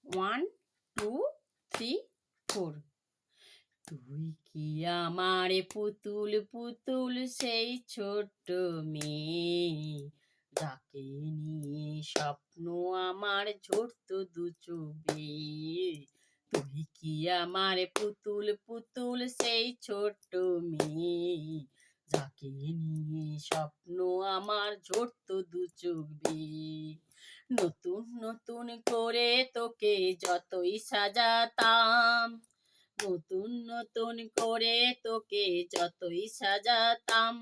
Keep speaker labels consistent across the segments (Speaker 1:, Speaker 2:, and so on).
Speaker 1: 1 2 3 4 তুই কি আমার পুতুল পুতুল সেই ছোট্ট মেয়ে যাকে নিয়ে স্বপ্ন আমার ঝরত দু চোখে। তুই কি আমার পুতুল পুতুল সেই ছোট্ট মেয়ে যাকে নিয়ে স্বপ্ন আমার ঝরত দু চোখে। নতুন নতুন করে তোকে যতই সাজাতাম, নতুন নতুন করে তোকে যতই সাজাতাম,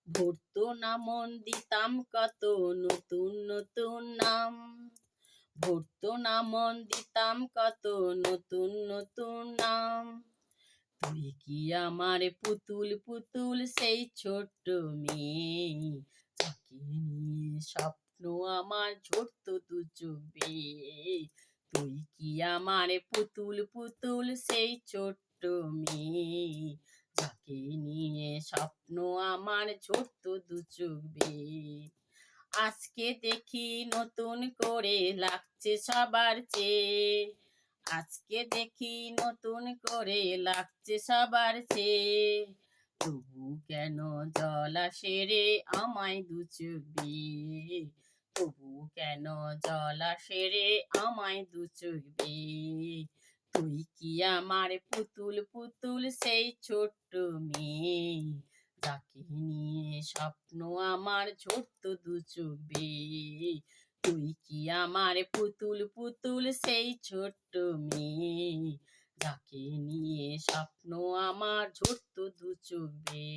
Speaker 1: ভরতো না মন দিতাম কত নতুন নতুন নাম, ভরতো না মন দিতাম কত নতুন নতুন নাম। তুই কি আমার পুতুল পুতুল সেই ছোট্ট মেয়ে যাকে নিয়ে স্বপ্ন আমার ঝরত দু চোখে। তুই কি আমার পুতুল পুতুল সেই ছোট্ট মেয়ে যাকে নিয়ে স্বপ্ন আমার ঝরত দু চোখে। আজকে দেখি নতুন করে লাগছে সবার চেয়ে, আজকে দেখি নতুন করে লাগছে সবার চেয়ে, তবু কেন জল আসে রে আমায় দু চোখে, তবু কেন জল আসে রে আমায় দু চোখে। তুই কি আমার পুতুল পুতুল সেই ছোট্ট মেয়ে যাকে নিয়ে স্বপ্ন আমার ঝরত দু চোখে। তুই কি আমার পুতুল পুতুল সেই ছোট্ট মেয়ে যাকে নিয়ে স্বপ্ন আমার ঝরত দু চোখে।